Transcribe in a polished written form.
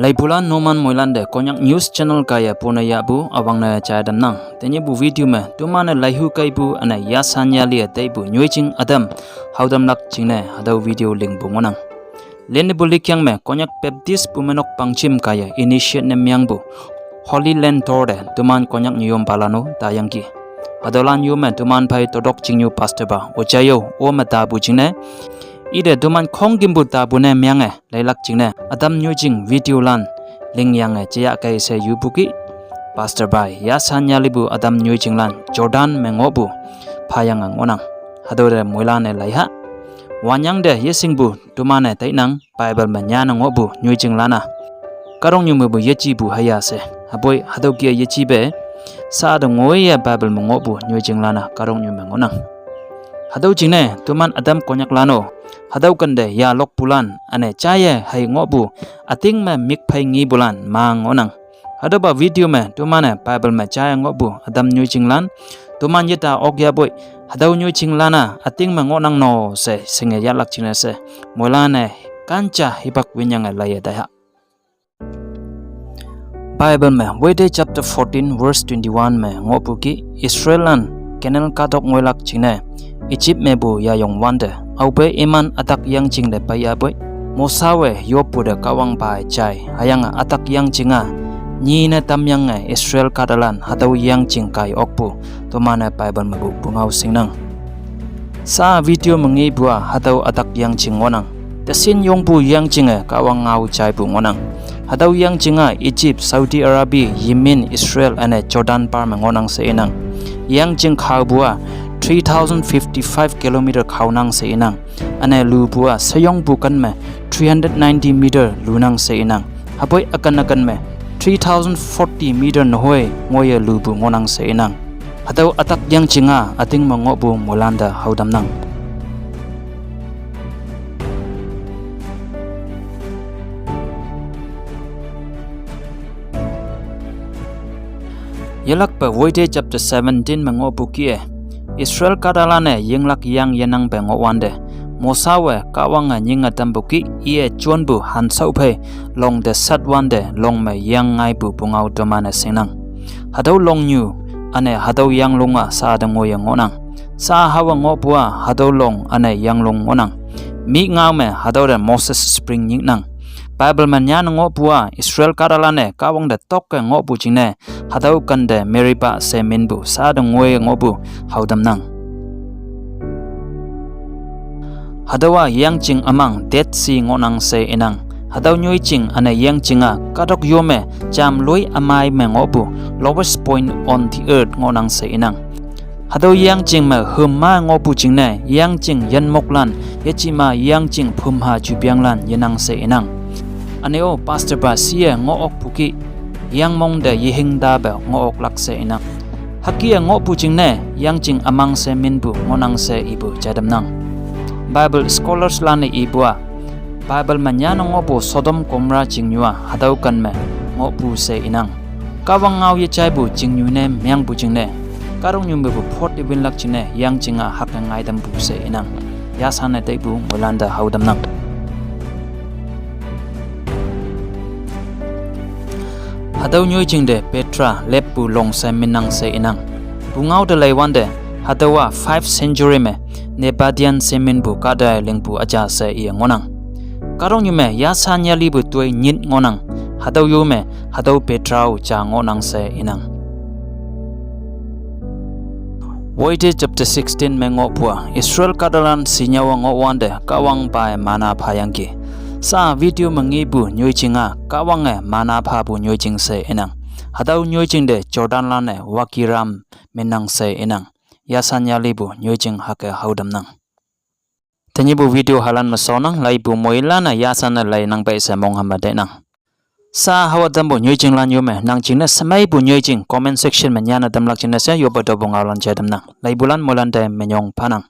Leipulan noman moilan de Konyak News Channel kaya punaya bu awang na jaitam nang tenyih bu video me toman Leipu kai bu ana Yashanyali bu Nyoiching Adam kahtoknyu jingne hado video lingpu ngonang len bu likyang me Konyak Baptist bu menok pangchim kaya initiate ne myang bu Holy Land Tour de toman Konyak nyom palano tayang ki adolan yu me toman pai todok jingyu pastor ba ojayo o mata bu jingne ide toman khong gimbu ta bu ne myang yahlak jingne Adam Nyoiching video lan ling yang jaya kai se yubuki pastor by Yashanyali bu Adam Nyoiching lan Jordan mengobu phayang ngonang hadore moilan laiha wanyang de yesing bu tumane tainang Bible manya ngobu Nyoiching lana karong nyu bu yechi bu haya se haboi hadokia yechi be sa de ngoya Bible mengobu Nyoiching lana karong nyu mengonang hadau jingne tuman Adam konyak lano hadau kande yahlak pulan ane chaya hai ngobu ating me mik phai ngi bulan ma ngonang hadau ba video me tumane Bible me chaya ngobu Adam Nyoiching lan tuman yeta ogya boy hadau Nyoiching lana ating me ngonang no se shinge yahlak jingne se moilan kancha hibak winyang laya daya Bible me Wede chapter 14 verse 21 me ngobu ki Israelan kenal kahtoknyu jingne Egypt mebu yayong wande aupe iman atak yang jing de paya boy mosawe yopu de kawang pai chai hayang atak yang jinga ni na tam yang Israel kadalan hatau yang jing kai okpu to mana Bible mebu bungau singnang sa video mengi bua hatau atak yang jing ngonang tesin yong pu yang jing kawang ngau chai bu ngonang hatau yang jinga Egypt Saudi Arabia Yemen Israel ane Jordan par mengonang seinang yang jing khau bua 3055 km kaunang se inang ane lu bua sayong bukan me 390 meter lunang se inang hapoi akan me 3040 meter nohoi ngoye lu bu ngonang se inang hatau atak yang jinga ating mengobu molanda haudam nang yahlak pa Wede chapter 17 mengobu kie Israel kadalane yahlak yang yenang bengo wande mosawe kawanga nyinga tambuki ie chonbu hansaupe long de sat wande long me yang ngai bu bungau domane sinang hadau long nyu ane hadau yang longa sa dango yang ngonang sa hawa ngopua hadau long ane yang long ngonang mi ngau me hadau de Moses spring nyingnang Bible man yan ngopua Israel kadalane kawang de tok ngopu jingne hadau kande meriba se minbu sa dango ngopu haudam nang hadawa yang jing amang Dead Sea ngonang se inang hadau Nyoiching ane yang jinga kadok yome jam loi amai mengobu lowest point on the earth ngonang se inang hadau yang jing me humma ngopu jingne yang jing yan moklan yechima yang jing phumha jubyanglan yenang se inang aneo pastor ba sia ngook puki yang mong de yihing da ba ngook lak se inang hakia ngopu jingne yang jing amang se minbu ngonang se ibu jaitam nang Bible scholars lani ibua Bible manya ngopu Sodom Gomorrah jingnyua hadau kan me ngopu se inang kawang ngau ye chai bu jingnu ne myang bu jingne karong nyum bu phot ibin lak jingne yang jinga hakang ngai dam bu se inang Yashan bu molanda haudam nang hadau Nyoiching de Petra Leipu long se minang se inang bungau de laiwande hadawa 5 century me Nebadian semin bu kada lingpu aja se ia ngonang karong yume Yashanyali bu tuai nyit ngonang hadau yume hadau Petrau cha ngonang se inang Wede chapter 16 mengopua Israel kadalan sinyawa ngowande kawang pai mana phayangki sa video mengibu Nyoichinga kawange mana pha bu Nyoiching se inang hadau Nyoiching de Jordan lane wakiram menang se inang Yashanyali bu Nyoiching hake haudam nang tenyih bu video halan masonang Leipu moilan Yashan lai nang bai se mong hamba de nang sa hawadam bu Nyoiching lan yume nang jingne samai bu Nyoiching comment section menya na damlak jinne se yoba do ngaolan jaitam nang Leipulan moilan de menyong panang